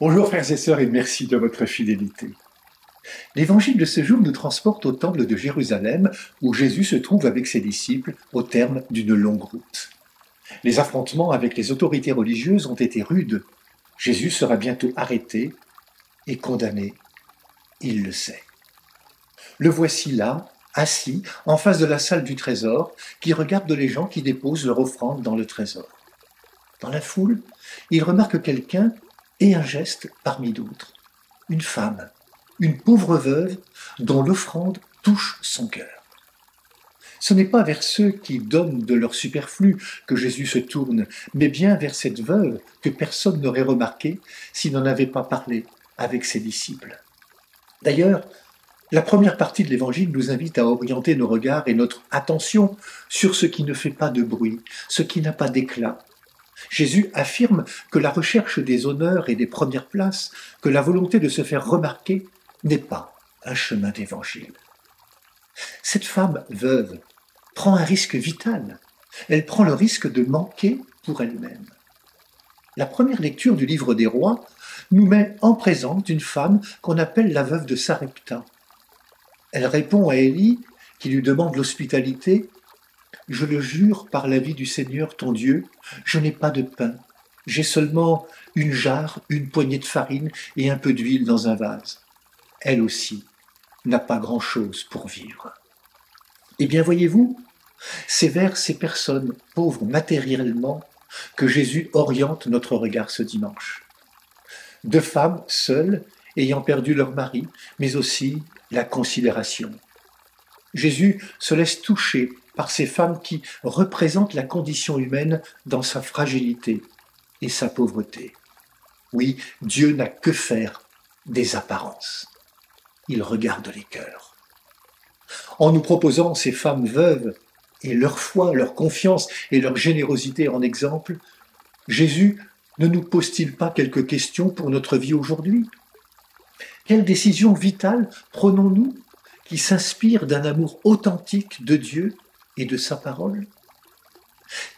Bonjour frères et sœurs et merci de votre fidélité. L'évangile de ce jour nous transporte au temple de Jérusalem où Jésus se trouve avec ses disciples au terme d'une longue route. Les affrontements avec les autorités religieuses ont été rudes. Jésus sera bientôt arrêté et condamné. Il le sait. Le voici là, assis, en face de la salle du trésor, qui regarde les gens qui déposent leur offrande dans le trésor. Dans la foule, il remarque quelqu'un et un geste parmi d'autres. Une femme, une pauvre veuve dont l'offrande touche son cœur. Ce n'est pas vers ceux qui donnent de leur superflu que Jésus se tourne, mais bien vers cette veuve que personne n'aurait remarqué s'il n'en avait pas parlé avec ses disciples. D'ailleurs, la première partie de l'Évangile nous invite à orienter nos regards et notre attention sur ce qui ne fait pas de bruit, ce qui n'a pas d'éclat. Jésus affirme que la recherche des honneurs et des premières places, que la volonté de se faire remarquer, n'est pas un chemin d'évangile. Cette femme veuve prend un risque vital. Elle prend le risque de manquer pour elle-même. La première lecture du livre des Rois nous met en présence d'une femme qu'on appelle la veuve de Sarepta. Elle répond à Élie, qui lui demande l'hospitalité. « Je le jure par la vie du Seigneur ton Dieu, je n'ai pas de pain. J'ai seulement une jarre, une poignée de farine et un peu d'huile dans un vase. » Elle aussi n'a pas grand-chose pour vivre. Eh bien, voyez-vous, c'est vers ces personnes pauvres matériellement que Jésus oriente notre regard ce dimanche. Deux femmes seules ayant perdu leur mari, mais aussi la considération. Jésus se laisse toucher par ces femmes qui représentent la condition humaine dans sa fragilité et sa pauvreté. Oui, Dieu n'a que faire des apparences. Il regarde les cœurs. En nous proposant ces femmes veuves et leur foi, leur confiance et leur générosité en exemple, Jésus ne nous pose-t-il pas quelques questions pour notre vie aujourd'hui ? Quelle décision vitale prenons-nous qui s'inspire d'un amour authentique de Dieu et de sa parole?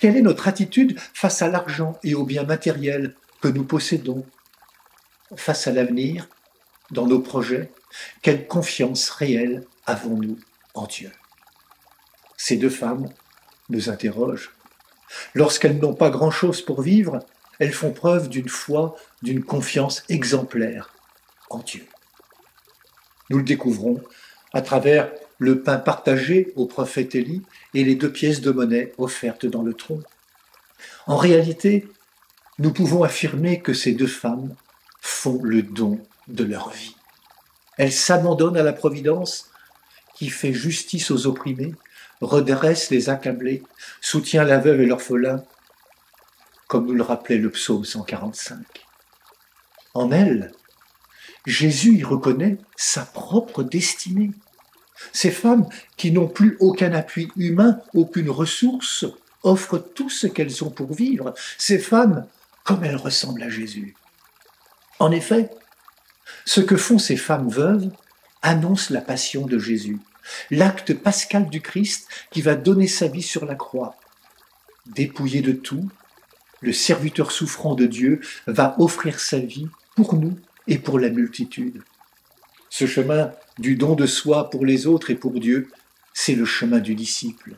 Quelle est notre attitude face à l'argent et aux biens matériels que nous possédons? Face à l'avenir, dans nos projets, quelle confiance réelle avons-nous en Dieu? Ces deux femmes nous interrogent. Lorsqu'elles n'ont pas grand-chose pour vivre, elles font preuve d'une foi, d'une confiance exemplaire en Dieu. Nous le découvrons à travers le pain partagé au prophète Élie et les 2 pièces de monnaie offertes dans le tronc. En réalité, nous pouvons affirmer que ces deux femmes font le don de leur vie. Elles s'abandonnent à la providence qui fait justice aux opprimés, redresse les accablés, soutient la veuve et l'orphelin, comme nous le rappelait le psaume 145. En elles, Jésus y reconnaît sa propre destinée. Ces femmes qui n'ont plus aucun appui humain, aucune ressource, offrent tout ce qu'elles ont pour vivre. Ces femmes, comme elles ressemblent à Jésus. En effet, ce que font ces femmes veuves annonce la passion de Jésus, l'acte pascal du Christ qui va donner sa vie sur la croix. Dépouillé de tout, le serviteur souffrant de Dieu va offrir sa vie pour nous et pour la multitude. Ce chemin du don de soi pour les autres et pour Dieu, c'est le chemin du disciple.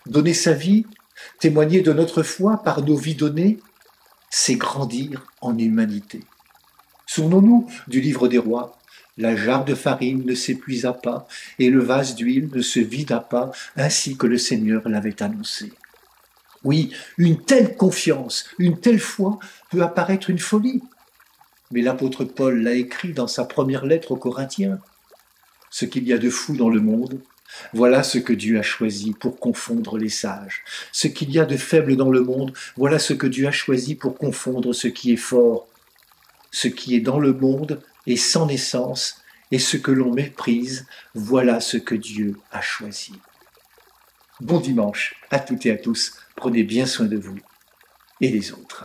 Donner sa vie, témoigner de notre foi par nos vies données, c'est grandir en humanité. Souvenons-nous du livre des Rois. La jarre de farine ne s'épuisa pas et le vase d'huile ne se vida pas, ainsi que le Seigneur l'avait annoncé. Oui, une telle confiance, une telle foi peut apparaître une folie. Mais l'apôtre Paul l'a écrit dans sa première lettre aux Corinthiens. Ce qu'il y a de fou dans le monde, voilà ce que Dieu a choisi pour confondre les sages. Ce qu'il y a de faible dans le monde, voilà ce que Dieu a choisi pour confondre ce qui est fort. Ce qui est dans le monde est sans naissance, et ce que l'on méprise, voilà ce que Dieu a choisi. Bon dimanche à toutes et à tous. Prenez bien soin de vous et des autres.